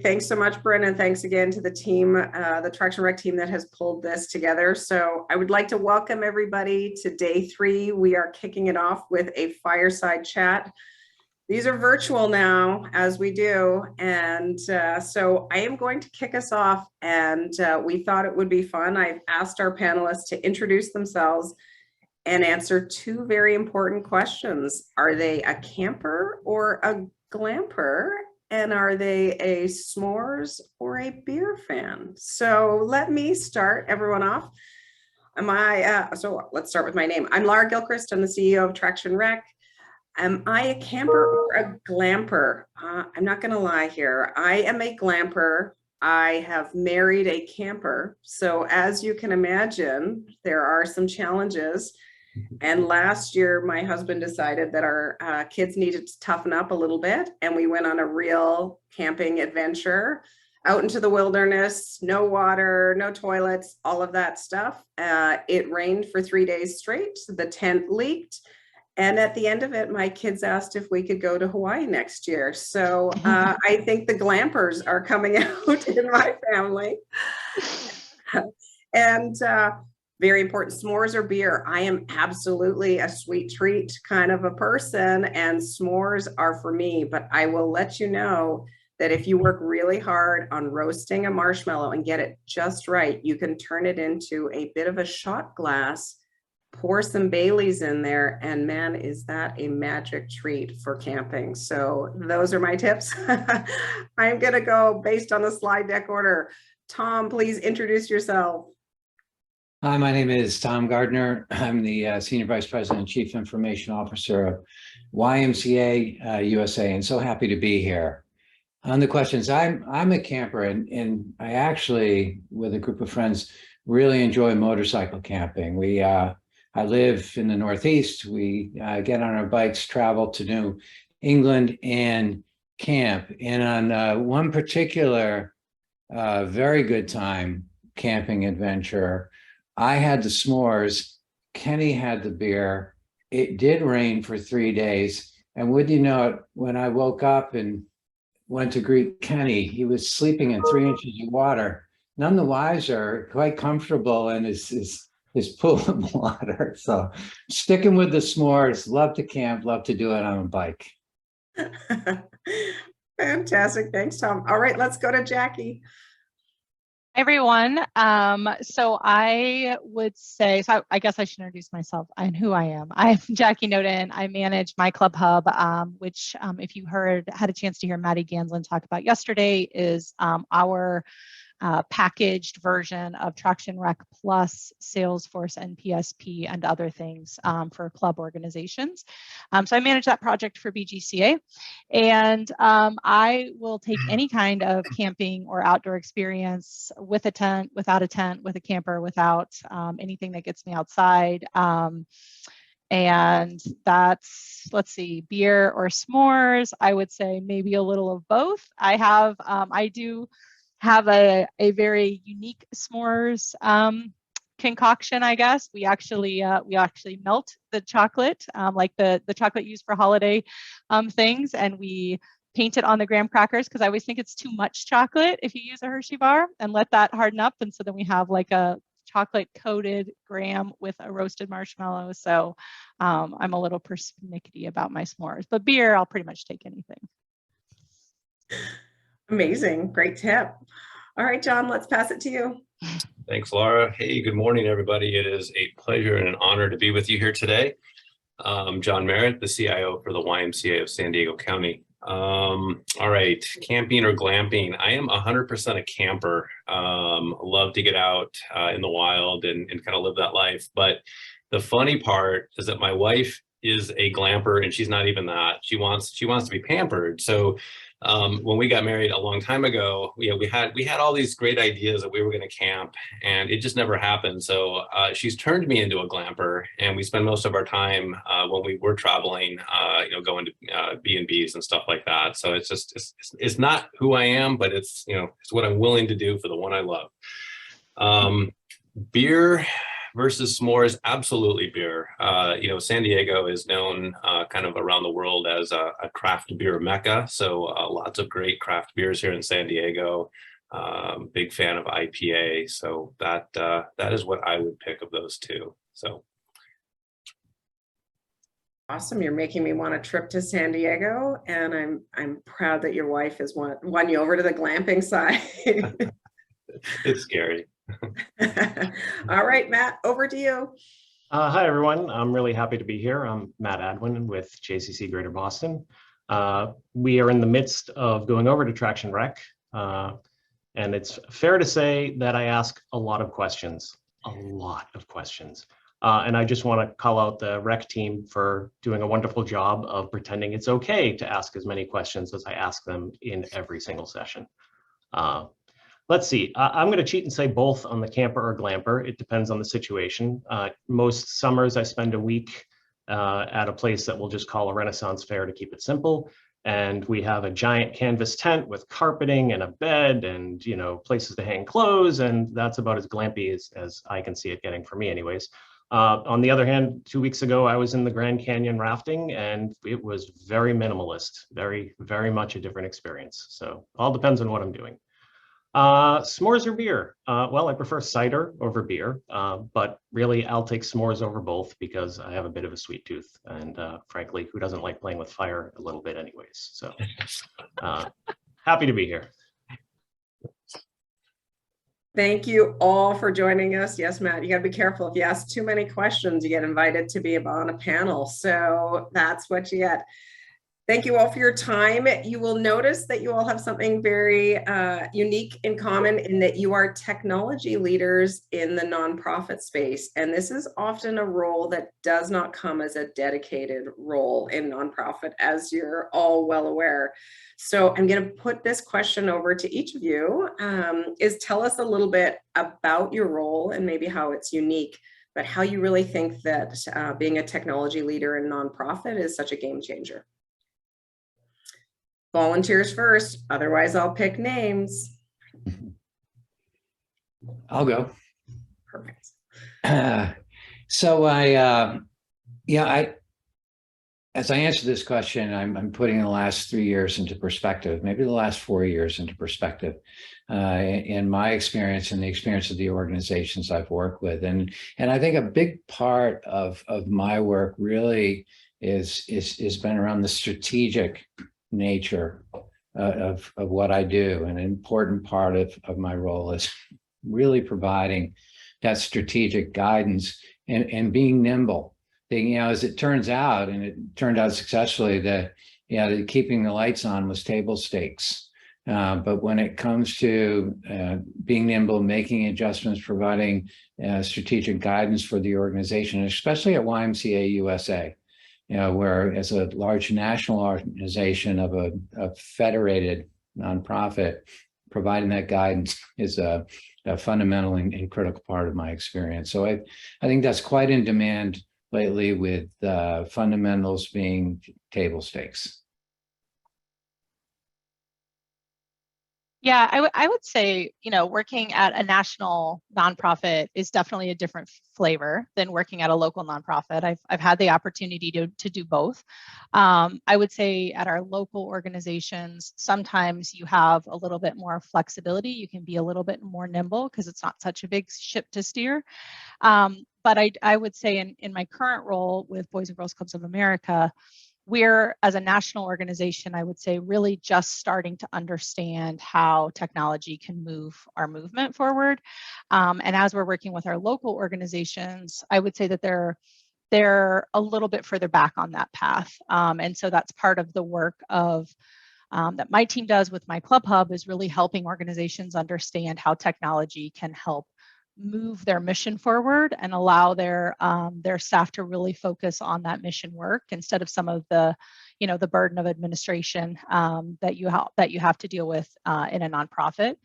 Thanks so much, Bryn, and thanks again to the team, the Traction Rec team that has pulled this together. So I would like to welcome everybody to day 3. We are kicking it off with a fireside chat. These are virtual now, as we do, and so I am going to kick us off, and we thought it would be fun. I've asked our panelists to introduce themselves and answer 2 very important questions. Are they a camper or a glamper? And are they a s'mores or a beer fan? So let me start everyone off. So let's start with my name. I'm Lara Gilchrist. I'm the CEO of Traction Rec. Am I a camper or a glamper? I'm not going to lie here. I am a glamper. I have married a camper. So as you can imagine, there are some challenges. And last year, my husband decided that our kids needed to toughen up a little bit. And we went on a real camping adventure out into the wilderness, no water, no toilets, all of that stuff. It rained for 3 days straight. The tent leaked. And at the end of it, my kids asked if we could go to Hawaii next year. So I think the glampers are coming out in my family. And very important, s'mores or beer. I am absolutely a sweet treat kind of a person, and s'mores are for me. But I will let you know that if you work really hard on roasting a marshmallow and get it just right, you can turn it into a bit of a shot glass, pour some Baileys in there, and man, is that a magic treat for camping. So those are my tips. I'm gonna go based on the slide deck order. Tom, please introduce yourself. Hi, my name is Tom Gardner. I'm the Senior Vice President and Chief Information Officer of YMCA USA, and so happy to be here. On the questions, I'm a camper, and I actually, with a group of friends, really enjoy motorcycle camping. I live in the Northeast. We get on our bikes, travel to New England, and camp. And on one particular very good time camping adventure, I had the s'mores, Kenny had the beer. It did rain for 3 days. And would you know it, when I woke up and went to greet Kenny, he was sleeping in 3 inches of water, none the wiser, quite comfortable in his pool of water. So sticking with the s'mores, love to camp, love to do it on a bike. Fantastic. Thanks, Tom. All right, let's go to Jackie. Everyone. So I would say, I guess I should introduce myself and who I am. I'm Jackie Noden. I manage my Club Hub, which if you had a chance to hear Maddie Ganslin talk about yesterday, is our packaged version of Traction Rec Plus, Salesforce, and PSP, and other things for club organizations. So I manage that project for BGCA, and I will take any kind of camping or outdoor experience with a tent, without a tent, with a camper, without anything that gets me outside. And that's, let's see, beer or s'mores. I would say maybe a little of both. I do have a very unique s'mores concoction, I guess. We actually melt the chocolate, like the chocolate used for holiday things, and we paint it on the graham crackers, because I always think it's too much chocolate if you use a Hershey bar, and let that harden up, and so then we have like a chocolate coated graham with a roasted marshmallow. So I'm a little persnickety about my s'mores, but beer, I'll pretty much take anything. Amazing. Great tip. All right, John, let's pass it to you. Thanks, Laura. Hey, good morning, everybody. It is a pleasure and an honor to be with you here today. John Meritt, the CIO for the YMCA of San Diego County. All right, camping or glamping. I am 100% a camper. Love to get out in the wild and kind of live that life. But the funny part is that my wife is a glamper, and she's not even that. She wants to be pampered. So when we got married a long time ago, we had all these great ideas that we were going to camp, and it just never happened. So she's turned me into a glamper, and we spend most of our time when we were traveling, going to B&Bs and stuff like that. So it's not who I am, but it's what I'm willing to do for the one I love. Beer, versus s'mores, absolutely beer. San Diego is known kind of around the world as a craft beer mecca. So lots of great craft beers here in San Diego. Big fan of IPA. So that is what I would pick of those two. So. Awesome. You're making me want a trip to San Diego, and I'm proud that your wife has won you over to the glamping side. It's scary. All right, Matt, over to you. Hi, everyone. I'm really happy to be here. I'm Matt Adwin with JCC Greater Boston. We are in the midst of going over to Traction Rec, and it's fair to say that I ask a lot of questions. And I just want to call out the rec team for doing a wonderful job of pretending it's okay to ask as many questions as I ask them in every single session. Let's see, I'm going to cheat and say both on the camper or glamper. It depends on the situation. Most summers I spend a week at a place that we'll just call a Renaissance fair to keep it simple. And we have a giant canvas tent with carpeting and a bed and, places to hang clothes. And that's about as glampy as I can see it getting for me anyways. On the other hand, 2 weeks ago, I was in the Grand Canyon rafting and it was very minimalist, very, very much a different experience. So all depends on what I'm doing. S'mores or beer? Well, I prefer cider over beer, but really I'll take s'mores over both because I have a bit of a sweet tooth. And frankly, who doesn't like playing with fire a little bit anyways? So happy to be here. Thank you all for joining us. Yes, Matt, you got to be careful. If you ask too many questions, you get invited to be on a panel. So that's what you get. Thank you all for your time. You will notice that you all have something very unique in common in that you are technology leaders in the nonprofit space. And this is often a role that does not come as a dedicated role in nonprofit, as you're all well aware. So I'm going to put this question over to each of you, is tell us a little bit about your role and maybe how it's unique, but how you really think that being a technology leader in nonprofit is such a game changer. Volunteers first, otherwise I'll pick names. I'll go. Perfect. So as I answer this question, I'm putting the last 3 years into perspective, maybe the last 4 years into perspective, in my experience and the experience of the organizations I've worked with. And I think a big part of my work really is been around the strategic nature of what I do. An important part of my role is really providing that strategic guidance and being nimble. As it turns out, and it turned out successfully, that keeping the lights on was table stakes. But when it comes to being nimble, making adjustments, providing strategic guidance for the organization, especially at YMCA USA, where as a large national organization of a federated nonprofit, providing that guidance is a fundamental and critical part of my experience. So I think that's quite in demand lately, with fundamentals being table stakes. Yeah, I would say, working at a national nonprofit is definitely a different flavor than working at a local nonprofit. I've had the opportunity to do both. I would say at our local organizations, sometimes you have a little bit more flexibility. You can be a little bit more nimble because it's not such a big ship to steer. But I would say in my current role with Boys and Girls Clubs of America, we're, as a national organization, I would say, really just starting to understand how technology can move our movement forward. And as we're working with our local organizations, I would say that they're a little bit further back on that path. And so that's part of the work of that my team does with my Club Hub, is really helping organizations understand how technology can help move their mission forward and allow their staff to really focus on that mission work instead of some of the burden of administration that you have to deal with in a nonprofit.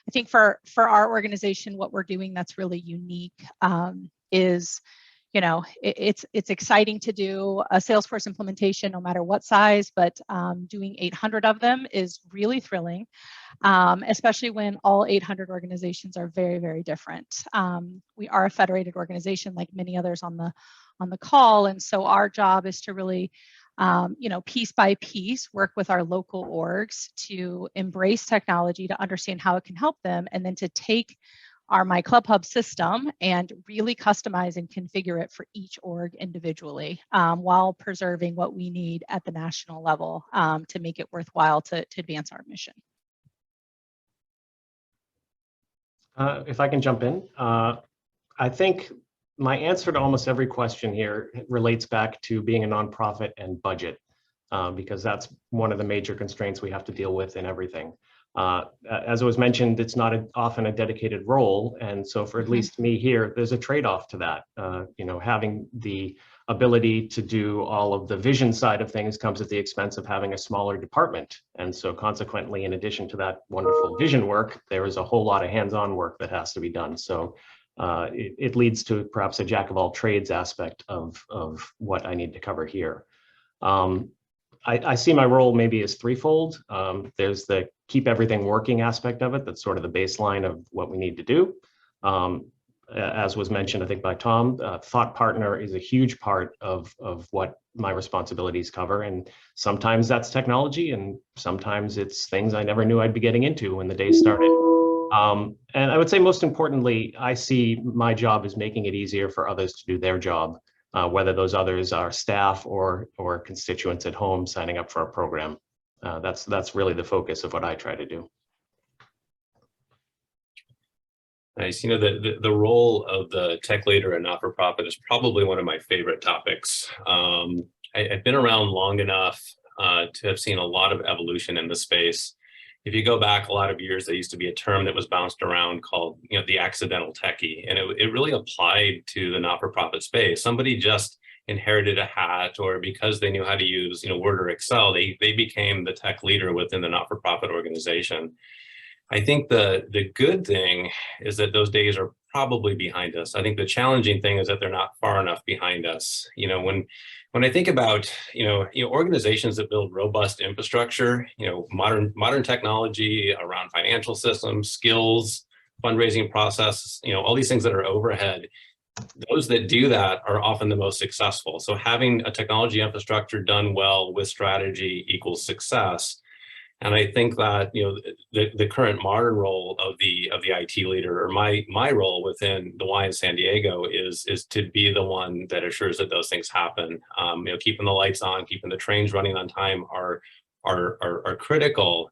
I think for our organization, what we're doing that's really unique is it's exciting to do a Salesforce implementation no matter what size, but doing 800 of them is really thrilling, especially when all 800 organizations are very, very different. We are a federated organization like many others on the call, and so our job is to really piece by piece, work with our local orgs to embrace technology, to understand how it can help them, and then to take our My Club Hub system and really customize and configure it for each org individually, while preserving what we need at the national level to make it worthwhile to advance our mission. If I can jump in, I think my answer to almost every question here relates back to being a nonprofit and budget, because that's one of the major constraints we have to deal with in everything. As it was mentioned, it's not often a dedicated role. And so for at least me here, there's a trade-off to that. Having the ability to do all of the vision side of things comes at the expense of having a smaller department. And so consequently, in addition to that wonderful vision work, there is a whole lot of hands-on work that has to be done. So it leads to perhaps a jack of all trades aspect of what I need to cover here. I see my role maybe as threefold. There's the keep everything working aspect of it. That's sort of the baseline of what we need to do. As was mentioned, I think by Tom, thought partner is a huge part of what my responsibilities cover. And sometimes that's technology, and sometimes it's things I never knew I'd be getting into when the day started. And I would say most importantly, I see my job as making it easier for others to do their job, whether those others are staff or constituents at home signing up for a program. That's really the focus of what I try to do. Nice. The role of the tech leader and not-for-profit is probably one of my favorite topics. I've been around long enough to have seen a lot of evolution in the space. If you go back a lot of years, there used to be a term that was bounced around called, the accidental techie, and it really applied to the not-for-profit space. Somebody just inherited a hat, or because they knew how to use, Word or Excel, they became the tech leader within the not-for-profit organization. I think the good thing is that those days are probably behind us. I think the challenging thing is that they're not far enough behind us. When I think about, organizations that build robust infrastructure, modern technology around financial systems, skills, fundraising process, all these things that are overhead, those that do that are often the most successful. So having a technology infrastructure done well with strategy equals success. And I think that, the current modern role of the IT leader, or my role within the Y in San Diego is to be the one that assures that those things happen. Keeping the lights on, keeping the trains running on time are critical.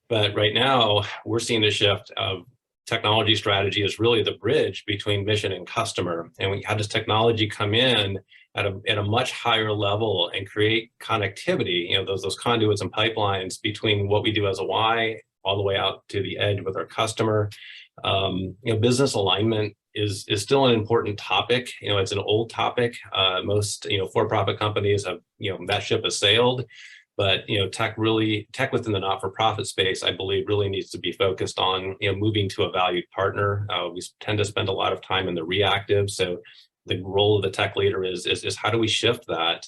But right now we're seeing a shift of technology strategy is really the bridge between mission and customer. And how does technology come in at a much higher level and create connectivity, those conduits and pipelines between what we do as a Y all the way out to the edge with our customer. Business alignment is still an important topic. It's an old topic. Most, for-profit companies have, that ship has sailed. But tech within the not-for-profit space, I believe, really needs to be focused on moving to a valued partner. We tend to spend a lot of time in the reactive, so the role of the tech leader is how do we shift that?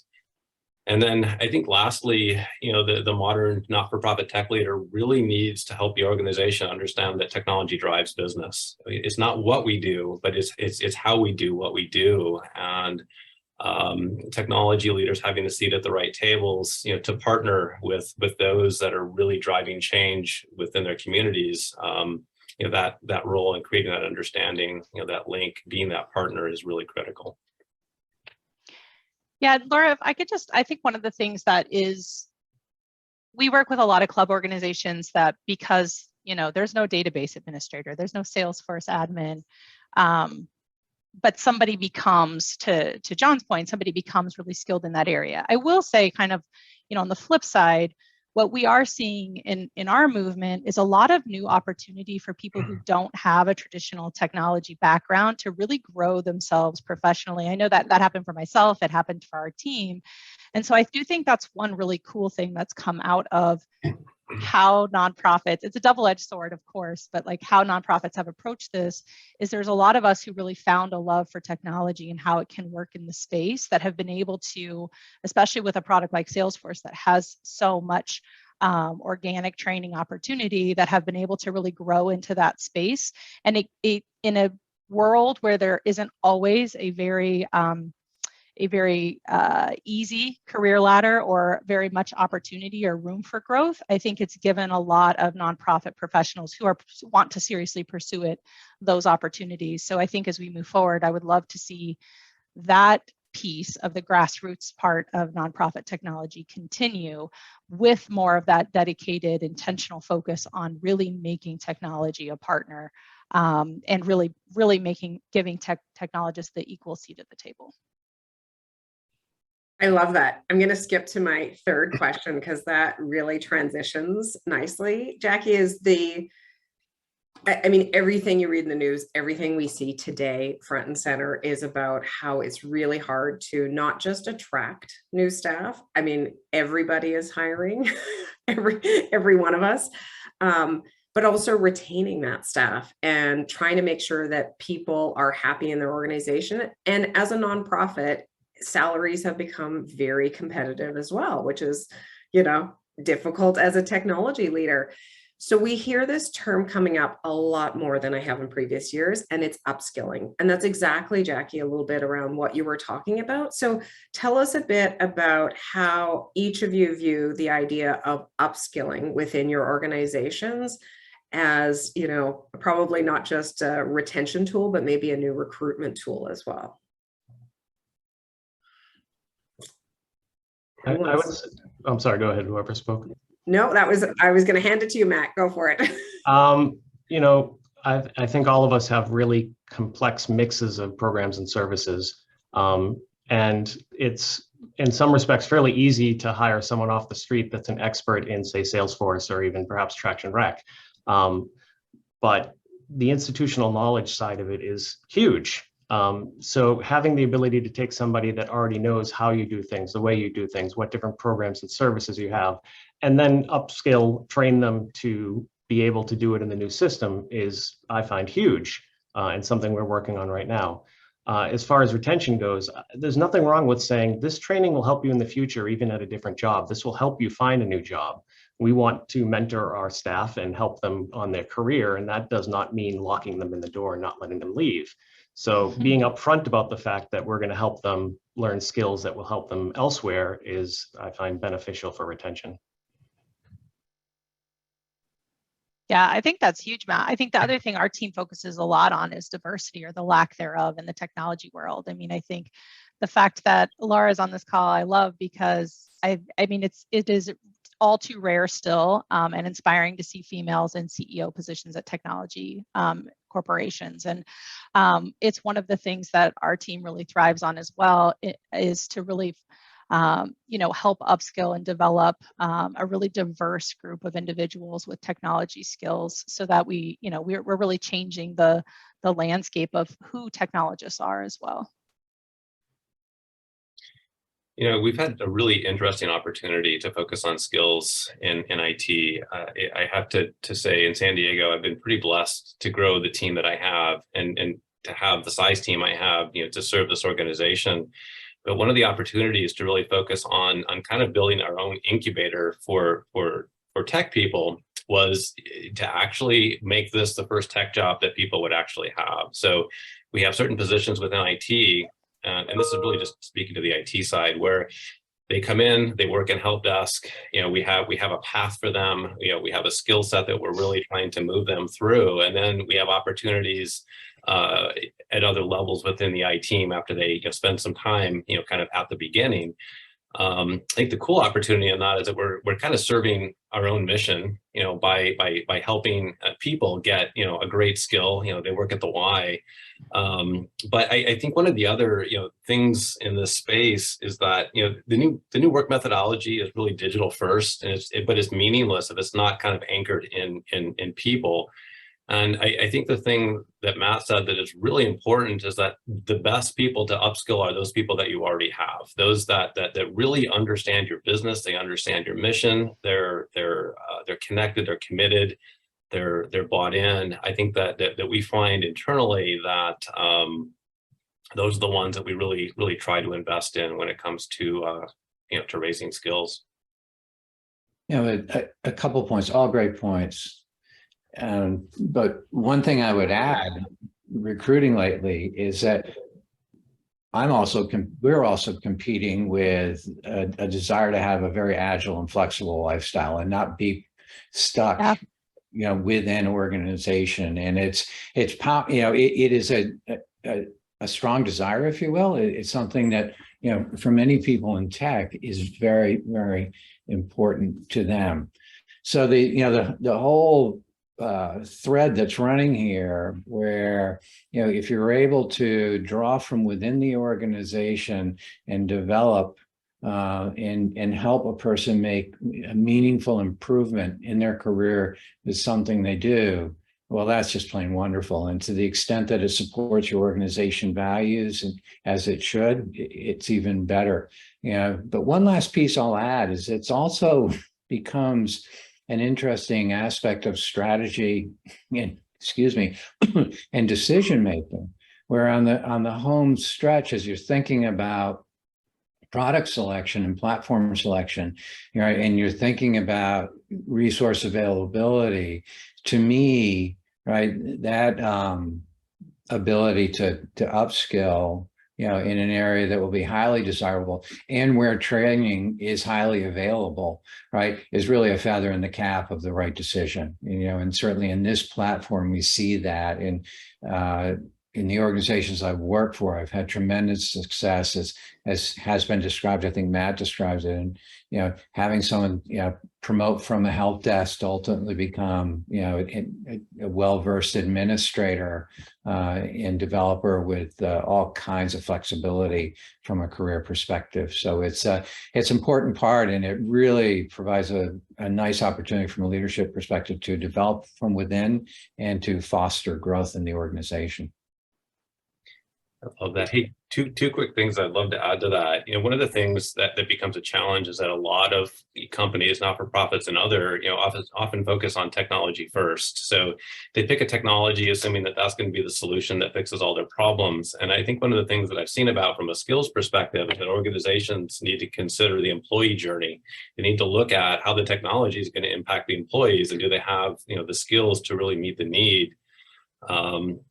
And then I think lastly, the modern not-for-profit tech leader really needs to help the organization understand that technology drives business. It's not what we do, but it's how we do what we do. And technology leaders having a seat at the right tables, to partner with those that are really driving change within their communities. That role and creating that understanding, that link, being that partner is really critical. Yeah, Laura, if I could I think one of the things that is, we work with a lot of club organizations that because, there's no database administrator, there's no Salesforce admin, but somebody becomes, to John's point, somebody becomes really skilled in that area. I will say kind of, on the flip side, what we are seeing in our movement is a lot of new opportunity for people who don't have a traditional technology background to really grow themselves professionally. I know that happened for myself, it happened for our team. And so I do think that's one really cool thing that's come out of how nonprofits, it's a double-edged sword, of course, but like how nonprofits have approached this is there's a lot of us who really found a love for technology and how it can work in the space that have been able to, especially with a product like Salesforce that has so much organic training opportunity, that have been able to really grow into that space. And it in a world where there isn't always a very easy career ladder or very much opportunity or room for growth, I think it's given a lot of nonprofit professionals who want to seriously pursue it, those opportunities. So I think as we move forward, I would love to see that piece of the grassroots part of nonprofit technology continue with more of that dedicated, intentional focus on really making technology a partner, and really giving technologists the equal seat at the table. I love that. I'm going to skip to my third question because that really transitions nicely. Jackie, I mean, everything you read in the news, everything we see today front and center is about how it's really hard to not just attract new staff. I mean, everybody is hiring, every one of us, but also retaining that staff and trying to make sure that people are happy in their organization. And as a nonprofit, salaries have become very competitive as well, which is, difficult as a technology leader. So we hear this term coming up a lot more than I have in previous years, and it's upskilling. And that's exactly, Jackie, a little bit around what you were talking about. So tell us a bit about how each of you view the idea of upskilling within your organizations as, probably not just a retention tool, but maybe a new recruitment tool as well. I'm sorry, go ahead, whoever spoke. No, I was going to hand it to you, Matt. Go for it. I think all of us have really complex mixes of programs and services. And it's in some respects fairly easy to hire someone off the street that's an expert in, say, Salesforce or even perhaps Traction Rec. But the institutional knowledge side of it is huge. So having the ability to take somebody that already knows how you do things, the way you do things, what different programs and services you have, and then upskill, train them to be able to do it in the new system is, I find, huge, and something we're working on right now. As far as retention goes, there's nothing wrong with saying this training will help you in the future, even at a different job. This will help you find a new job. We want to mentor our staff and help them on their career, and that does not mean locking them in the door and not letting them leave. So being upfront about the fact that we're going to help them learn skills that will help them elsewhere is, I find, beneficial for retention. Yeah, I think that's huge, Matt. I think the other thing our team focuses a lot on is diversity, or the lack thereof, in the technology world. I mean, I think the fact that Lara's on this call, I love, because it is all too rare still, and inspiring to see females in CEO positions at technology corporations. And it's one of the things that our team really thrives on as well, is to really help upskill and develop a really diverse group of individuals with technology skills, so that we're really changing the landscape of who technologists are as well. We've had a really interesting opportunity to focus on skills in IT. I have to say, in San Diego, I've been pretty blessed to grow the team that I have and to have the size team I have, to serve this organization. But one of the opportunities to really focus on kind of building our own incubator for tech people was to actually make this the first tech job that people would actually have. So we have certain positions within IT, and this is really just speaking to the IT side, where they come in, they work in help desk. We have a path for them. We have a skill set that we're really trying to move them through, and then we have opportunities at other levels within the IT team after they spend some time, kind of at the beginning. I think the cool opportunity in that is that we're kind of serving our own mission, by helping people get, a great skill. They work at the Y. But I think one of the other, things in this space is that, the new work methodology is really digital first, and but it's meaningless if it's not kind of anchored in people. And I think the thing that Matt said that is really important is that the best people to upskill are those people that you already have, those that really understand your business, they understand your mission, they're connected, they're committed, they're bought in. I think that we find internally that those are the ones that we really try to invest in when it comes to to raising skills. A couple points, all great points. But one thing I would add, recruiting lately, is that we're also competing with a desire to have a very agile and flexible lifestyle and not be stuck, within an organization. And it is a strong desire, if you will. It's something that, for many people in tech is very, very important to them. So the whole thread that's running here, where if you're able to draw from within the organization and develop and help a person make a meaningful improvement in their career with something they do, well, that's just plain wonderful. And to the extent that it supports your organization values, and as it should, it's even better. But one last piece I'll add is it's also becomes an interesting aspect of strategy and and decision making, where on the home stretch, as you're thinking about product selection and platform selection, and you're thinking about resource availability, to me, that ability to upskill, in an area that will be highly desirable and where training is highly available, is really a feather in the cap of the right decision. And certainly in this platform, we see that in the organizations I've worked for, I've had tremendous success, as has been described. I think Matt describes it, and having someone promote from the help desk to ultimately become a well-versed administrator and developer with all kinds of flexibility from a career perspective. So it's an important part, and it really provides a nice opportunity from a leadership perspective to develop from within and to foster growth in the organization. I love that. Hey, two quick things I'd love to add to that. One of the things that becomes a challenge is that a lot of companies, not-for-profits and other, often focus on technology first. So they pick a technology assuming that that's going to be the solution that fixes all their problems. And I think one of the things that I've seen about from a skills perspective is that organizations need to consider the employee journey. They need to look at how the technology is going to impact the employees, and do they have, the skills to really meet the need.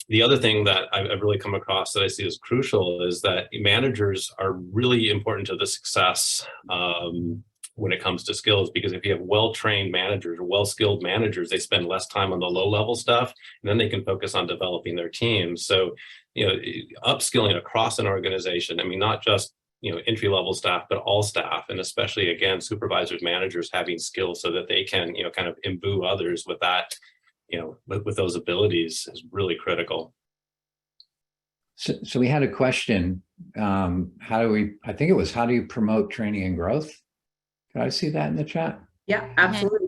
The other thing that I've really come across that I see as crucial is that managers are really important to the success when it comes to skills, because if you have well-trained managers or well-skilled managers, they spend less time on the low-level stuff, and then they can focus on developing their teams. So, upskilling across an organization, not just entry-level staff, but all staff, and especially, again, supervisors, managers having skills so that they can, kind of imbue others with that, with those abilities is really critical. So we had a question. How do you promote training and growth? Can I see that in the chat? Yeah, absolutely.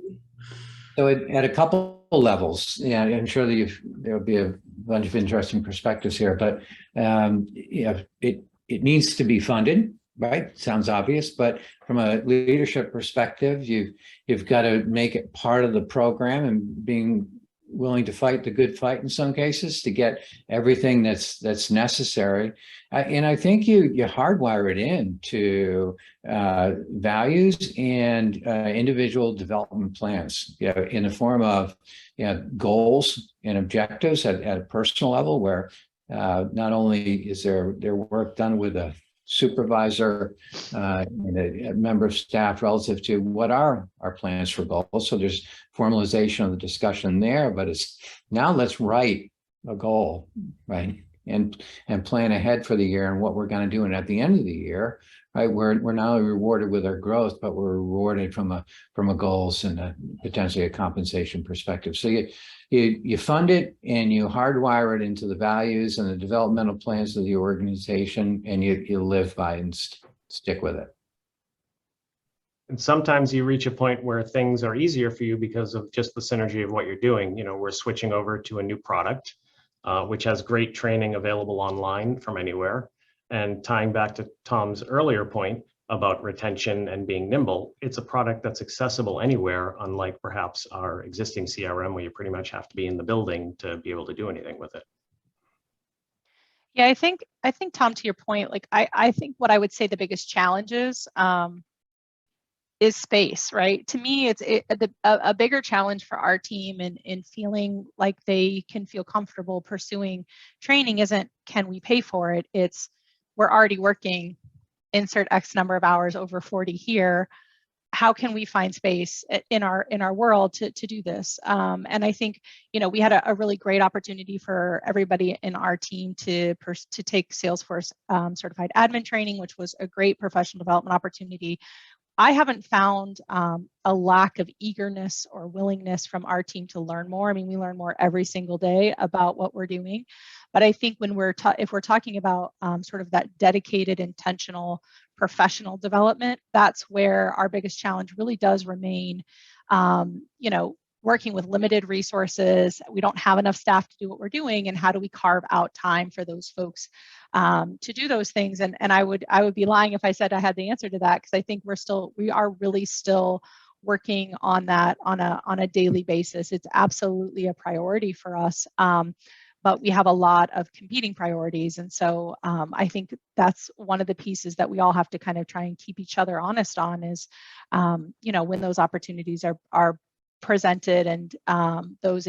So at a couple levels, I'm sure that there'll be a bunch of interesting perspectives here, but it needs to be funded, right? Sounds obvious, but from a leadership perspective, you've got to make it part of the program, and being willing to fight the good fight in some cases to get everything that's necessary. And I think you hardwire it into values and individual development plans, in the form of goals and objectives at a personal level, where not only is their work done with a supervisor and a member of staff relative to what are our plans for goals. So there's formalization of the discussion there, but it's now let's write a goal, right? And plan ahead for the year and what we're going to do. And at the end of the year, right, we're not only rewarded with our growth, but we're rewarded from a goals and potentially a compensation perspective. So you fund it and you hardwire it into the values and the developmental plans of the organization, and you live by and stick with it. And sometimes you reach a point where things are easier for you because of just the synergy of what you're doing. We're switching over to a new product, which has great training available online from anywhere. And tying back to Tom's earlier point about retention and being nimble, it's a product that's accessible anywhere, unlike perhaps our existing CRM, where you pretty much have to be in the building to be able to do anything with it. Yeah, I think Tom, to your point, like I think what I would say the biggest challenge is space, right? To me, it's a bigger challenge for our team in feeling like they can feel comfortable pursuing training isn't, can we pay for it? It's, we're already working, insert X number of hours over 40 here. How can we find space in our world to do this? And I think, we had a really great opportunity for everybody in our team to take Salesforce certified admin training, which was a great professional development opportunity. I haven't found a lack of eagerness or willingness from our team to learn more. I mean, we learn more every single day about what we're doing. But I think when if we're talking about sort of that dedicated, intentional, professional development, that's where our biggest challenge really does remain. Working with limited resources, we don't have enough staff to do what we're doing, and how do we carve out time for those folks to do those things? And I would be lying if I said I had the answer to that, because I think we are really still working on that on a daily basis. It's absolutely a priority for us, but we have a lot of competing priorities, and so I think that's one of the pieces that we all have to kind of try and keep each other honest on is, when those opportunities are presented, and those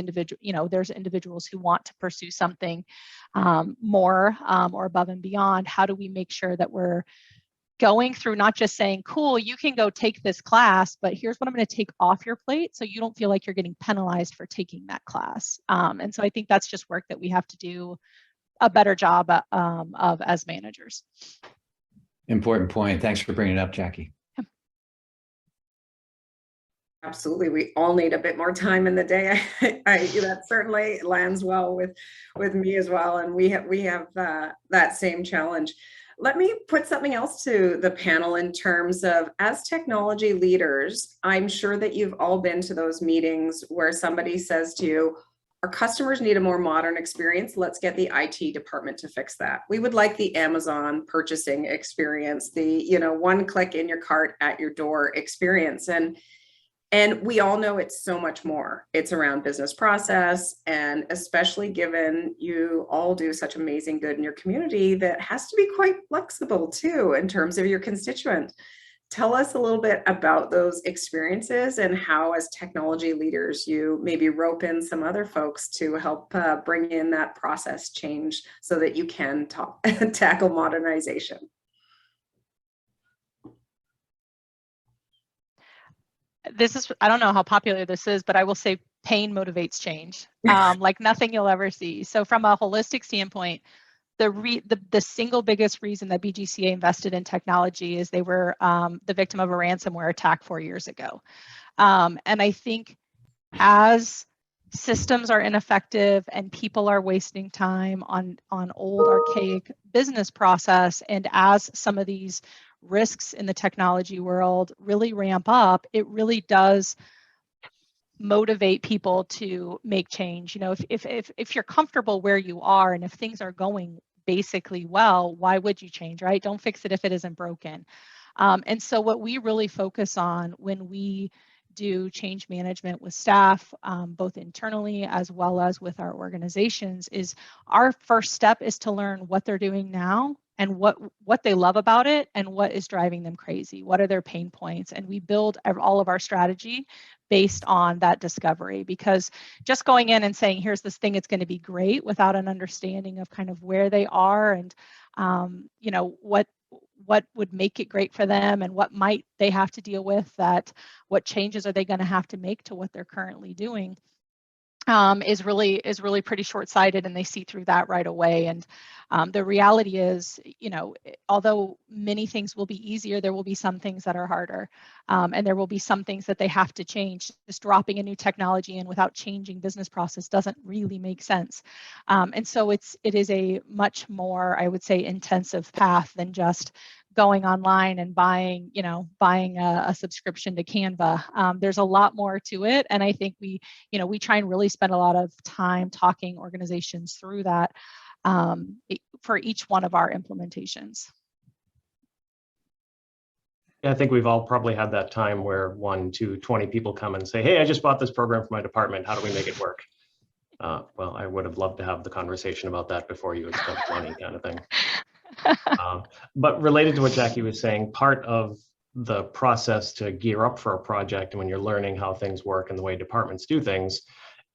there's individuals who want to pursue something more or above and beyond. How do we make sure that we're going through not just saying, cool, you can go take this class, but here's what I'm going to take off your plate so you don't feel like you're getting penalized for taking that class. And so I think that's just work that we have to do a better job of as managers. Important point. Thanks for bringing it up, Jackie. Absolutely. We all need a bit more time in the day. That certainly lands well with me as well. And we have that same challenge. Let me put something else to the panel in terms of, as technology leaders, I'm sure that you've all been to those meetings where somebody says to you, our customers need a more modern experience. Let's get the IT department to fix that. We would like the Amazon purchasing experience, the, one click in your cart at your door experience. And we all know it's so much more. It's around business process, and especially given you all do such amazing good in your community, that has to be quite flexible too in terms of your constituent. Tell us a little bit about those experiences and how, as technology leaders, you maybe rope in some other folks to help bring in that process change so that you can tackle modernization. I don't know how popular this is, but I will say pain motivates change, like nothing you'll ever see. So from a holistic standpoint, the single biggest reason that BGCA invested in technology is they were the victim of a ransomware attack 4 years ago. And I think as systems are ineffective and people are wasting time on old archaic business process, and as some of these risks in the technology world really ramp up, it really does motivate people to make change. If you're comfortable where you are and if things are going basically well, why would you change, right? Don't fix it if it isn't broken. And so what we really focus on when we do change management with staff, both internally as well as with our organizations, is our first step is to learn what they're doing now and what they love about it and what is driving them crazy. What are their pain points? And we build all of our strategy based on that discovery, because just going in and saying, here's this thing, it's going to be great, without an understanding of kind of where they are and what would make it great for them and what might they have to deal with, what changes are they going to have to make to what they're currently doing, is really pretty short-sighted, and they see through that right away. And the reality is, although many things will be easier, there will be some things that are harder, and there will be some things that they have to change. Just dropping a new technology in without changing business process doesn't really make sense. And so it is a much more, I would say, intensive path than just going online and buying a subscription to Canva. There's a lot more to it, and I think we try and really spend a lot of time talking organizations through that for each one of our implementations. Yeah, I think we've all probably had that time where 1 to 20 people come and say, hey, I just bought this program for my department. How do we make it work? Well, I would have loved to have the conversation about that before you had spent money, kind of thing. But related to what Jackie was saying, part of the process to gear up for a project and when you're learning how things work and the way departments do things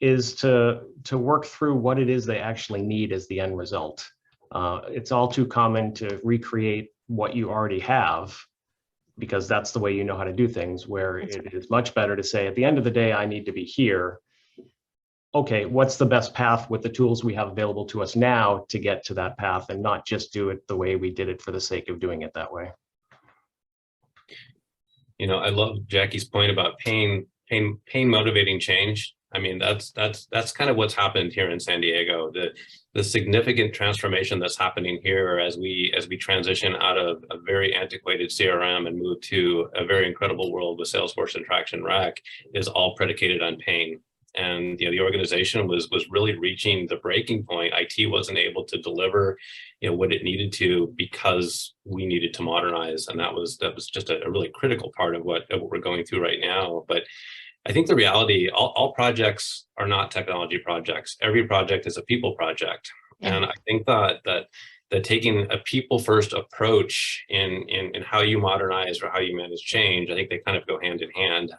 is to work through what it is they actually need as the end result. It's all too common to recreate what you already have, because that's the way you know how to do things, where it is much better to say, at the end of the day, I need to be here. Okay, what's the best path with the tools we have available to us now to get to that path, and not just do it the way we did it for the sake of doing it that way. I love Jackie's point about pain motivating change. I mean, that's kind of what's happened here in San Diego. The significant transformation that's happening here as we transition out of a very antiquated CRM and move to a very incredible world with Salesforce and Traction Rec is all predicated on pain. And the organization was really reaching the breaking point. IT wasn't able to deliver what it needed to because we needed to modernize, and that was just a really critical part of what we're going through right now. But I think the reality, all projects are not technology projects. Every project is a people project. Yeah. And I think that taking a people first approach in how you modernize or how you manage change, I think they kind of go hand in hand.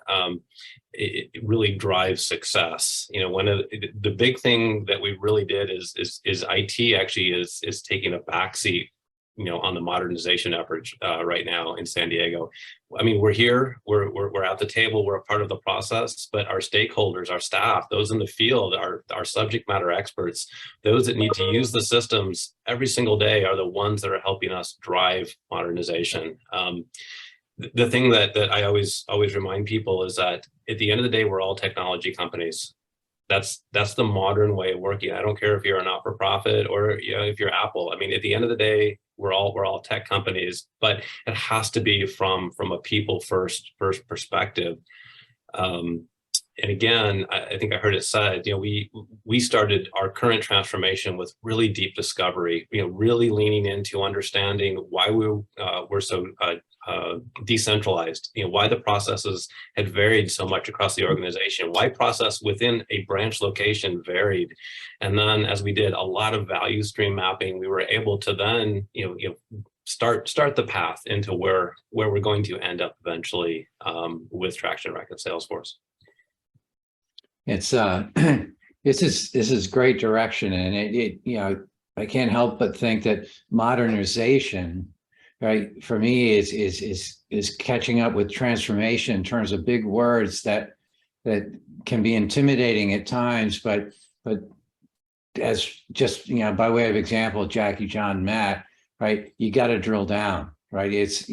It really drives success. One of the big thing that we really did is IT actually is taking a backseat on the modernization effort right now in San Diego. I mean, we're here, we're at the table, we're a part of the process, but our stakeholders, our staff, those in the field, our subject matter experts, those that need to use the systems every single day are the ones that are helping us drive modernization. The thing that I always remind people is that at the end of the day, we're all technology companies. That's the modern way of working. I don't care if you're a not-for-profit or if you're Apple. I mean, at the end of the day, we're all tech companies, but it has to be from a people first perspective. And again, I think I heard it said, we started our current transformation with really deep discovery, really leaning into understanding why we're so decentralized, why the processes had varied so much across the organization, why process within a branch location varied. And then as we did a lot of value stream mapping, we were able to then, start the path into where we're going to end up eventually with Traction Rec and Salesforce. It's this is great direction, and I can't help but think that modernization, right, for me is catching up with transformation in terms of big words that can be intimidating at times, but as just by way of example, Jackie, John, Matt, right, you got to drill down, right? It's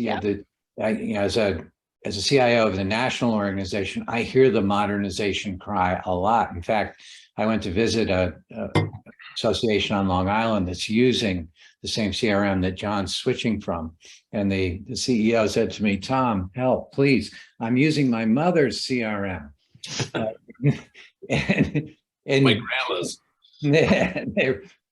as a CIO of the national organization, I hear the modernization cry a lot. In fact, I went to visit a association on Long Island that's using the same CRM that John's switching from. And the CEO said to me, Tom, help, please. I'm using my mother's CRM. And my grandma's.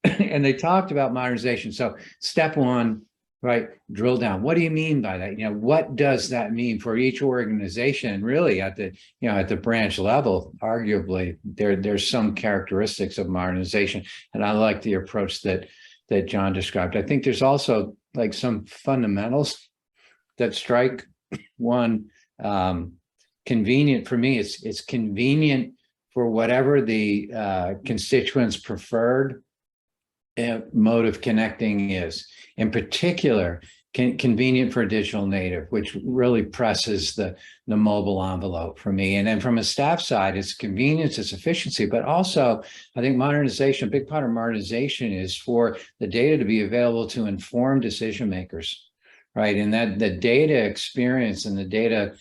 And they talked about modernization. So step one, right, drill down. What do you mean by that? What does that mean for each organization? Really, at the branch level, arguably, there's some characteristics of modernization, and I like the approach that John described. I think there's also like some fundamentals that strike. One, convenient for me. It's convenient for whatever the constituents' preferred mode of connecting is. In particular, convenient for a digital native, which really presses the mobile envelope for me. And then from a staff side, it's convenience, it's efficiency, but also I think modernization, a big part of modernization is for the data to be available to inform decision makers, right? And that the data experience and the data,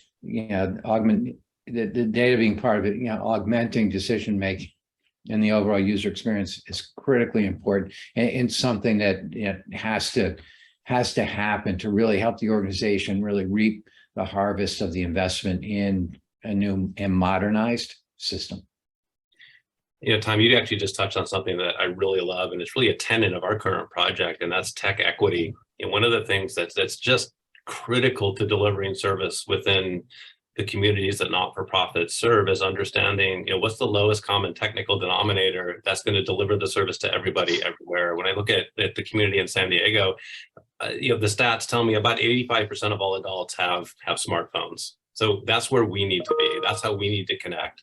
augment the data being part of it, augmenting decision making and the overall user experience is critically important, and something that has has to happen to really help the organization really reap the harvest of the investment in a new and modernized system? You know, Tom, you actually just touched on something that I really love, and it's really a tenet of our current project, and that's tech equity. And one of the things that's just critical to delivering service within the communities that not-for-profits serve is understanding, you know, what's the lowest common technical denominator that's going to deliver the service to everybody everywhere. When I look at the community in San Diego, you know, the stats tell me about 85% of all adults have smartphones. So that's where we need to be. That's how we need to connect.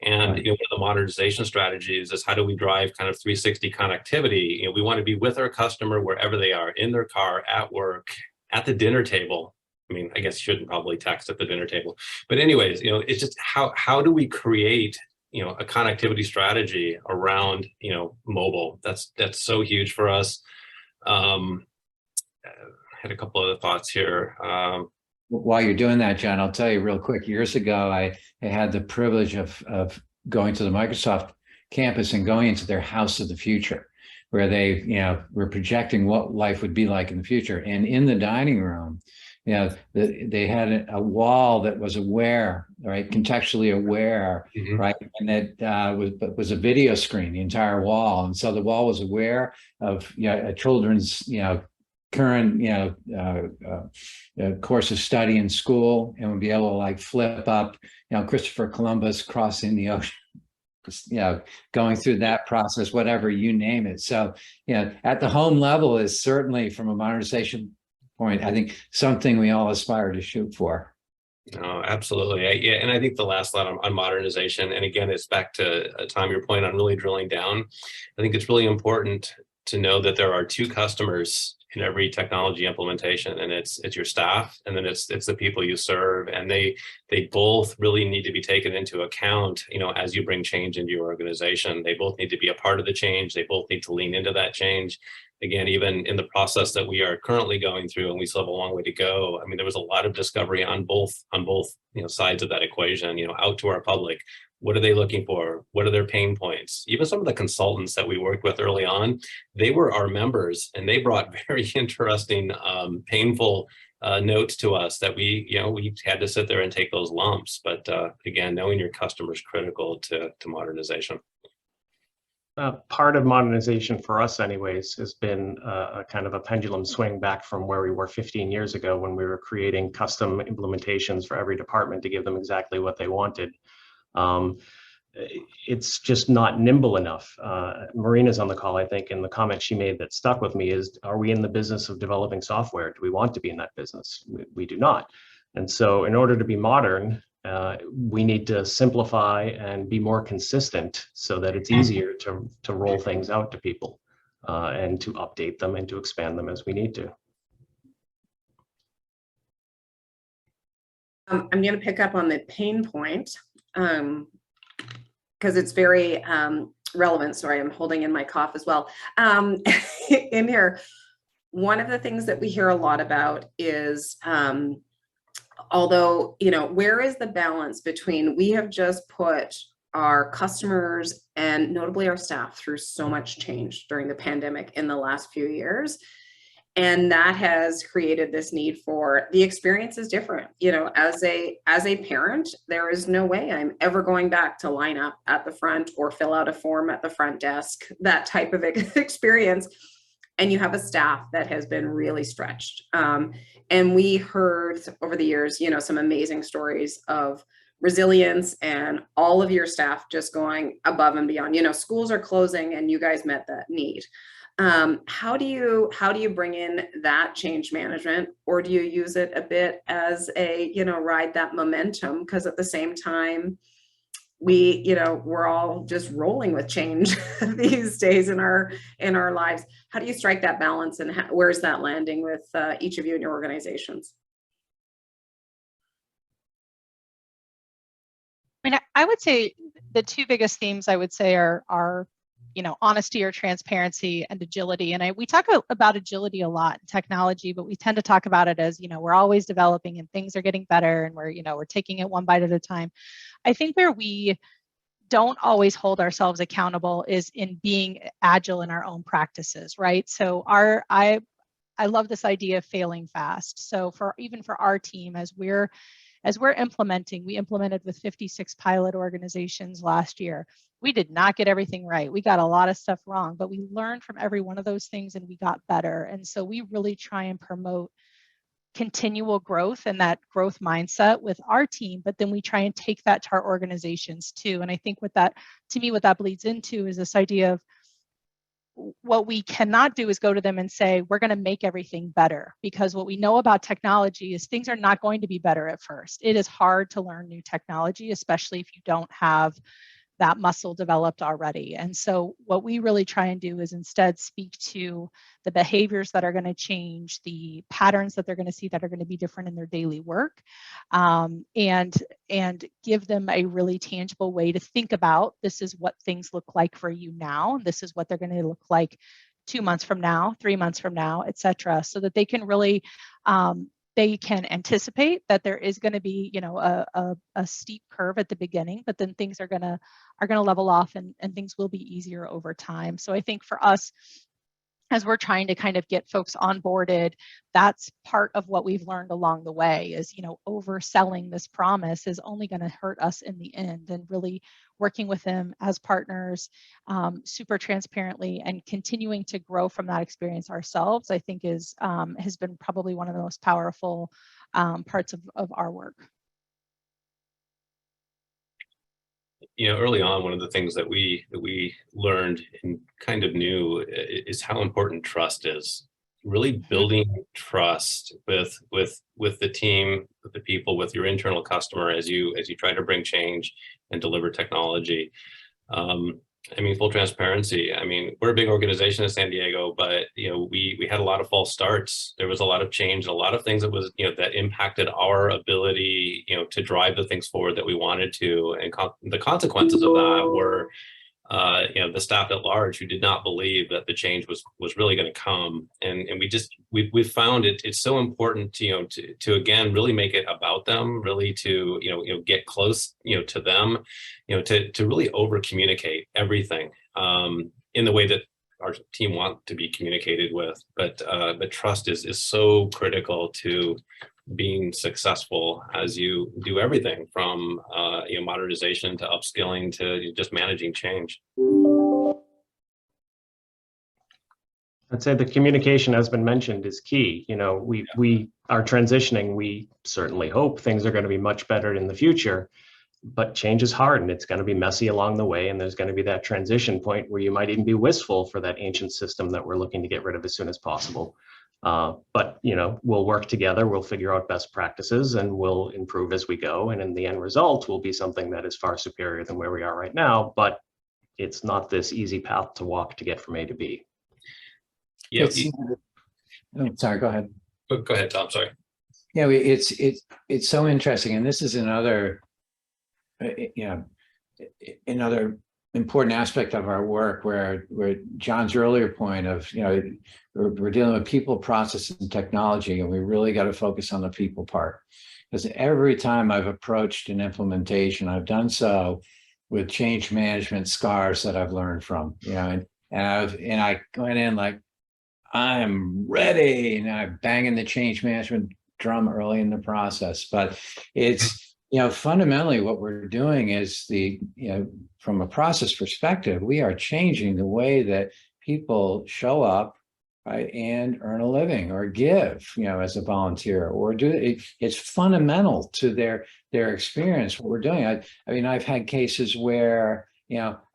And you know, one of the modernization strategies is how do we drive kind of 360 connectivity? You know, we want to be with our customer wherever they are, in their car, at work, at the dinner table. I mean, I guess you shouldn't probably text at the dinner table, but anyways, you know, it's just how do we create, you know, a connectivity strategy around, you know, mobile? That's so huge for us. I had a couple other thoughts here. While you're doing that, John, I'll tell you real quick. Years ago, I had the privilege of going to the Microsoft campus and going into their house of the future, where they, you know, were projecting what life would be like in the future. And in the dining room, you know, they had a wall that was aware, right, contextually aware, right, and that was a video screen, the entire wall. And so the wall was aware of, you know, a children's, you know, current, you know, course of study in school, and would be able to like flip up, you know, Christopher Columbus crossing the ocean, you know, going through that process, whatever, you name it. So, you know, at the home level is certainly, from a modernization point, I think something we all aspire to shoot for. Oh, absolutely. Yeah, and I think the last thought on modernization, and again, it's back to Tom, your point on really drilling down. I think it's really important to know that there are two customers in every technology implementation, and it's your staff, and then it's the people you serve, and they both really need to be taken into account, you know, as you bring change into your organization. They both need to be a part of the change. They both need to lean into that change. Again, even in the process that we are currently going through, and we still have a long way to go. I mean, there was a lot of discovery on both you know, sides of that equation, you know, out to our public. What are they looking for? What are their pain points? Even some of the consultants that we worked with early on, they were our members, and they brought very interesting, painful notes to us that we had to sit there and take those lumps. But again, knowing your customer is critical to modernization. Part of modernization for us anyways has been a kind of a pendulum swing back from where we were 15 years ago, when we were creating custom implementations for every department to give them exactly what they wanted. It's just not nimble enough. Marina's on the call, I think, and the comment she made that stuck with me is, are we in the business of developing software? Do we want to be in that business? We do not. And so in order to be modern, we need to simplify and be more consistent so that it's easier to roll things out to people and to update them and to expand them as we need to. I'm going to pick up on the pain point because it's very relevant. Sorry, I'm holding in my cough as well. In here, one of the things that we hear a lot about is, although, you know, where is the balance between, we have just put our customers and notably our staff through so much change during the pandemic in the last few years. And that has created this need for, the experience is different. You know, as a parent, there is no way I'm ever going back to line up at the front or fill out a form at the front desk, that type of experience. And you have a staff that has been really stretched. And we heard over the years, you know, some amazing stories of resilience and all of your staff just going above and beyond. You know, schools are closing and you guys met that need. How do you bring in that change management, or do you use it a bit as a, you know, ride that momentum? Because at the same time, we're all just rolling with change these days in our lives. How do you strike that balance, and where's that landing with each of you in your organizations? I mean, I would say the two biggest themes I would say are you know, honesty or transparency and agility. And we talk about agility a lot in technology, but we tend to talk about it as, you know, we're always developing and things are getting better and we're taking it one bite at a time. I think where we don't always hold ourselves accountable is in being agile in our own practices, right? So I love this idea of failing fast. So even for our team, as we're implementing, we implemented with 56 pilot organizations last year. We did not get everything right. We got a lot of stuff wrong, but we learned from every one of those things and we got better. And so we really try and promote continual growth and that growth mindset with our team, but then we try and take that to our organizations too. And I think what that bleeds into is this idea of what we cannot do is go to them and say, we're going to make everything better, because what we know about technology is things are not going to be better at first. It is hard to learn new technology, especially if you don't have that muscle developed already. And so what we really try and do is instead speak to the behaviors that are going to change, the patterns that they're going to see that are going to be different in their daily work, and give them a really tangible way to think about, this is what things look like for you now. This is what they're going to look like 2 months from now, 3 months from now, et cetera, so that they can really they can anticipate that there is going to be, a steep curve at the beginning, but then things are going to level off and things will be easier over time. So I think for us, as we're trying to kind of get folks onboarded, that's part of what we've learned along the way is, overselling this promise is only going to hurt us in the end, and really working with them as partners, super transparently, and continuing to grow from that experience ourselves, I think has been probably one of the most powerful parts of our work. Early on, one of the things that we learned and kind of knew is how important trust is. Really building trust with the team, with the people, with your internal customer as you try to bring change and deliver technology. Full transparency. We're a big organization in San Diego, but we had a lot of false starts. There was a lot of change, a lot of things that was that impacted our ability to drive the things forward that we wanted to, and the consequences of that were the staff at large who did not believe that the change was really going to come, and we found it's so important to again really make it about them, really to get close to them, to really over communicate everything in the way that our team want to be communicated with, but trust is so critical to being successful as you do everything from modernization to upskilling to just managing change. I'd say the communication has been mentioned is key. We are transitioning. We certainly hope things are going to be much better in the future, but change is hard and it's going to be messy along the way. And there's going to be that transition point where you might even be wistful for that ancient system that we're looking to get rid of as soon as possible. But we'll work together, we'll figure out best practices, and we'll improve as we go. And in the end result will be something that is far superior than where we are right now, but it's not this easy path to walk to get from A to B. Yeah. Sorry, go ahead. Go ahead, Tom, sorry. Yeah, it's so interesting. And this is another important aspect of our work where John's earlier point of, we're dealing with people, process, and technology, and we really got to focus on the people part. Because every time I've approached an implementation, I've done so with change management scars that I've learned from, and I went in like, I'm ready, and I'm banging the change management drum early in the process. But it's, fundamentally what we're doing is from a process perspective, we are changing the way that people show up, right, and earn a living or give, as a volunteer, or do it. It's fundamental to their experience, what we're doing. I've had cases where,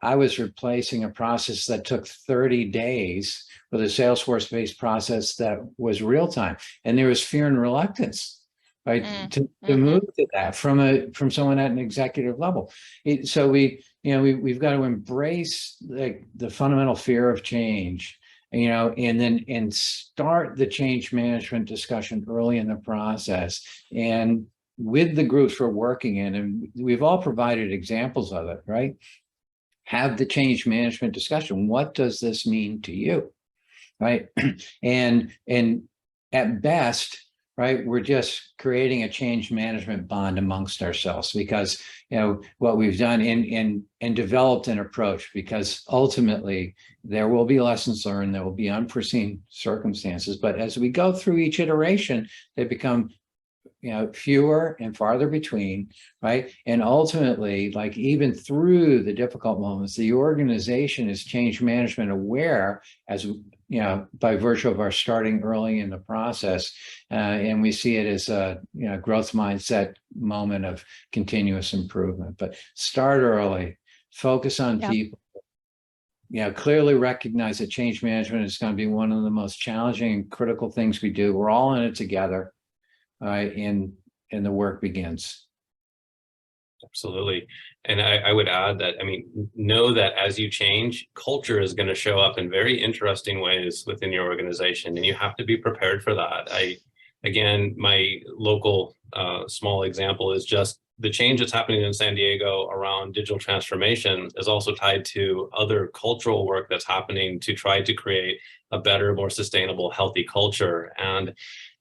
I was replacing a process that took 30 days with a Salesforce-based process that was real time. And there was fear and reluctance, right, to move to that from someone at an executive level. So we've got to embrace the fundamental fear of change, and start the change management discussion early in the process. And with the groups we're working in, and we've all provided examples of it, right? Have the change management discussion. What does this mean to you, right? And at best, right? We're just creating a change management bond amongst ourselves because, what we've done and developed an approach, because ultimately there will be lessons learned, there will be unforeseen circumstances, but as we go through each iteration, they become fewer and farther between, right? And ultimately, like even through the difficult moments, the organization is change management aware, as by virtue of our starting early in the process, and we see it as a growth mindset moment of continuous improvement. But start early, focus on people. Clearly recognize that change management is going to be one of the most challenging and critical things we do. We're all in it together. And the work begins. Absolutely. And I would add that, know that as you change, culture is going to show up in very interesting ways within your organization, and you have to be prepared for that. Again, my local small example is just the change that's happening in San Diego around digital transformation is also tied to other cultural work that's happening to try to create a better, more sustainable, healthy culture. And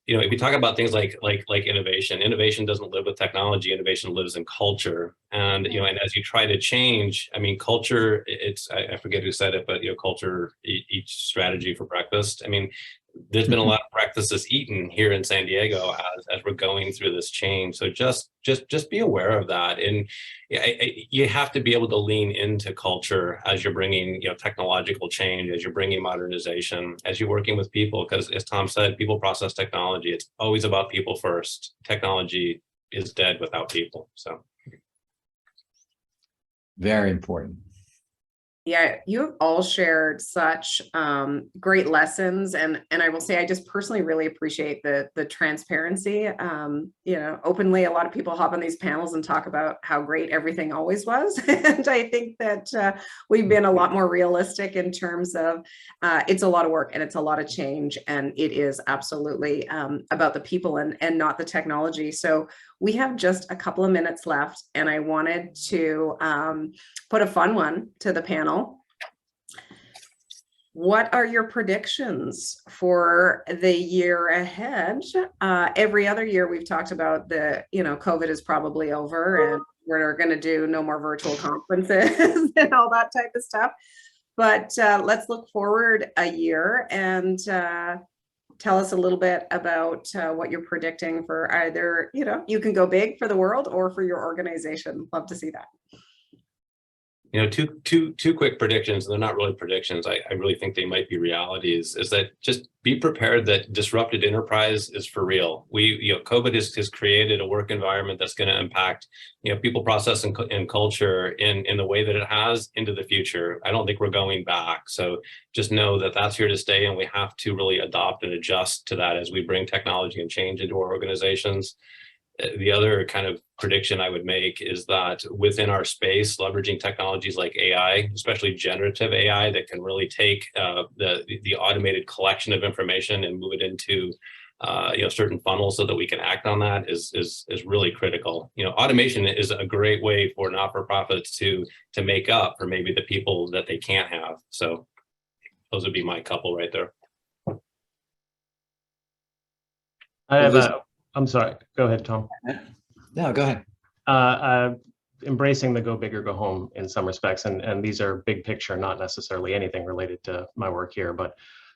if you talk about things like innovation doesn't live with technology, innovation lives in culture. And, and as you try to change, culture, I forget who said it, but, culture eats strategy for breakfast. There's been a lot of breakfasts eaten here in San Diego as we're going through this change. So just be aware of that. And you have to be able to lean into culture as you're bringing, technological change, as you're bringing modernization, as you're working with people, because as Tom said, people process technology. It's always about people first. Technology is dead without people. So. Very important. Yeah, you have all shared such great lessons, and I will say I just personally really appreciate the transparency. Openly, a lot of people hop on these panels and talk about how great everything always was, and I think that we've been a lot more realistic in terms of it's a lot of work and it's a lot of change, and it is absolutely about the people and not the technology. So we have just a couple of minutes left, and I wanted to put a fun one to the panel. What are your predictions for the year ahead? Every other year we've talked about COVID is probably over and we're going to do no more virtual conferences and all that type of stuff. But let's look forward a year and tell us a little bit about what you're predicting for either, you can go big for the world or for your organization. Love to see that. Two quick predictions. They're not really predictions. I really think they might be realities. Is that just be prepared that disrupted enterprise is for real. COVID has created a work environment that's going to impact, people, process, and culture in the way that it has into the future. I don't think we're going back. So just know that that's here to stay, and we have to really adopt and adjust to that as we bring technology and change into our organizations. The other kind of prediction I would make is that within our space, leveraging technologies like AI, especially generative AI, that can really take the automated collection of information and move it into certain funnels so that we can act on that is really critical. Automation is a great way for not-for-profits to make up for maybe the people that they can't have. So those would be my couple right there. I'm sorry. Go ahead, Tom. No, go ahead. Embracing the go big or go home in some respects, and these are big picture, not necessarily anything related to my work here, but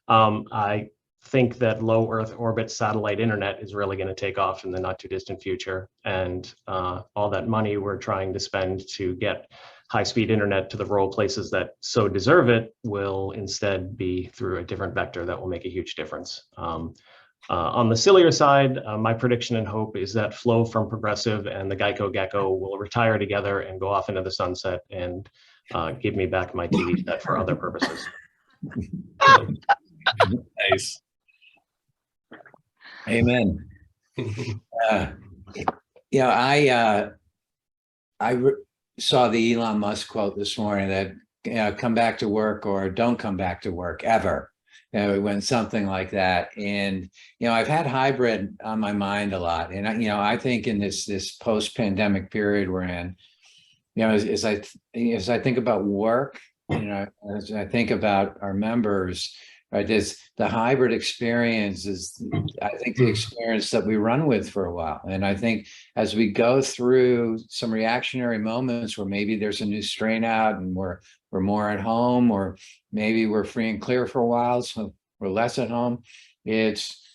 I think that low Earth orbit satellite internet is really going to take off in the not too distant future, and all that money we're trying to spend to get high-speed internet to the rural places that so deserve it will instead be through a different vector that will make a huge difference. On the sillier side, my prediction and hope is that Flo from Progressive and the Geico Gecko will retire together and go off into the sunset and give me back my TV set for other purposes. Nice. Amen. I saw the Elon Musk quote this morning that come back to work or don't come back to work ever. It went something like that. And, I've had hybrid on my mind a lot. And, I think in this post-pandemic period we're in, as I think about work, as I think about our members, right? The hybrid experience is, I think, the experience that we run with for a while. And I think as we go through some reactionary moments where maybe there's a new strain out and we're more at home, or maybe we're free and clear for a while, so we're less at home, it's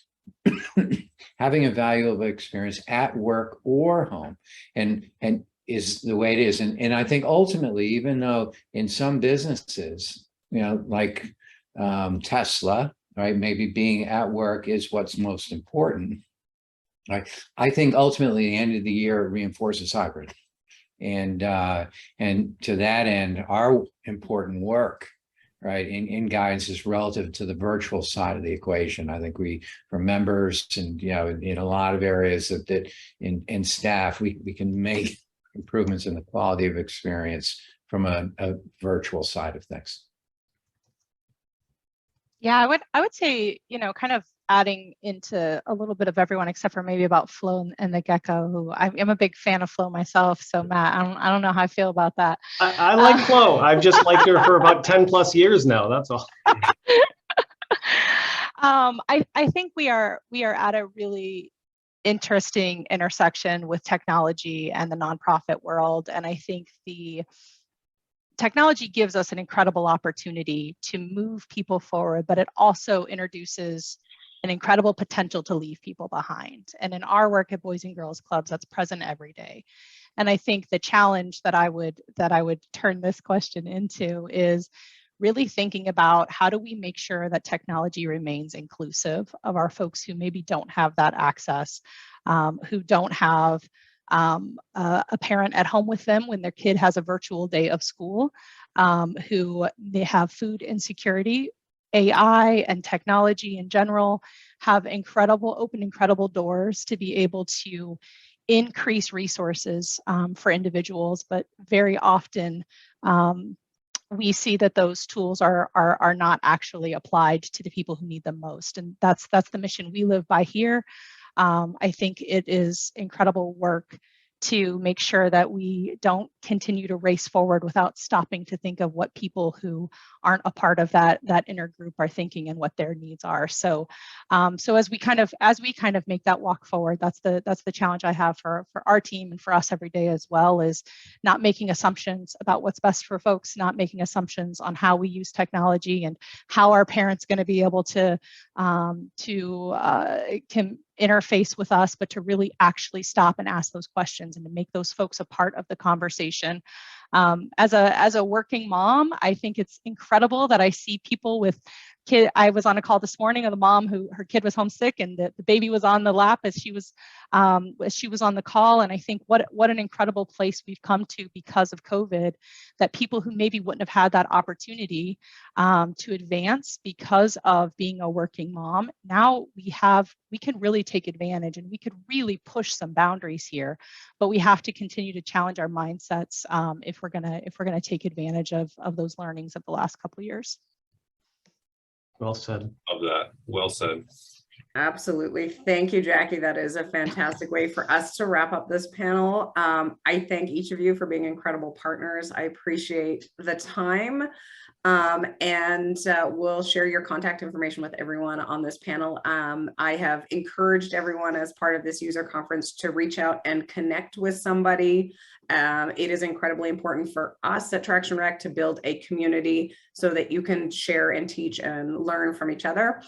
having a valuable experience at work or home, and is the way it is. And I think ultimately, even though in some businesses, like Tesla, right, maybe being at work is what's most important, right? I think ultimately, the end of the year, it reinforces hybrid. And to that end, our important work, right, in guidance is relative to the virtual side of the equation. I think for members and, in a lot of areas that in staff, we can make improvements in the quality of experience from a virtual side of things. Yeah, I would say, kind of adding into a little bit of everyone, except for maybe about Flo and the Gecko, who I'm a big fan of Flo myself. So Matt, I don't know how I feel about that. I like Flo. I've just liked her for about 10 plus years now. That's all. I think we are at a really interesting intersection with technology and the nonprofit world. And I think the technology gives us an incredible opportunity to move people forward, but it also introduces an incredible potential to leave people behind. And in our work at Boys and Girls Clubs, that's present every day. And I think the challenge that I would turn this question into is really thinking about how do we make sure that technology remains inclusive of our folks who maybe don't have that access, who don't have a parent at home with them when their kid has a virtual day of school, who they have food insecurity. AI and technology in general have open incredible doors to be able to increase resources for individuals, but very often we see that those tools are not actually applied to the people who need them most. And that's the mission we live by here. I think it is incredible work to make sure that we don't continue to race forward without stopping to think of what people who aren't a part of that inner group are thinking and what their needs are. So as we kind of make that walk forward, that's the challenge I have for our team and for us every day as well, is not making assumptions about what's best for folks, not making assumptions on how we use technology and how our parents going to be able to can interface with us, but to really actually stop and ask those questions and to make those folks a part of the conversation. As a working mom, I think it's incredible that I see people with kid. I was on a call this morning of a mom who her kid was homesick and the baby was on the lap as she was on the call. And I think what an incredible place we've come to because of COVID, that people who maybe wouldn't have had that opportunity to advance because of being a working mom, now we can really take advantage and we could really push some boundaries here. But we have to continue to challenge our mindsets if we're gonna take advantage of those learnings of the last couple of years. Well said. Love that. Well said. Absolutely. Thank you, Jackie. That is a fantastic way for us to wrap up this panel. I thank each of you for being incredible partners. I appreciate the time. And we'll share your contact information with everyone on this panel. I have encouraged everyone as part of this user conference to reach out and connect with somebody. It is incredibly important for us at Traction Rec to build a community so that you can share and teach and learn from each other.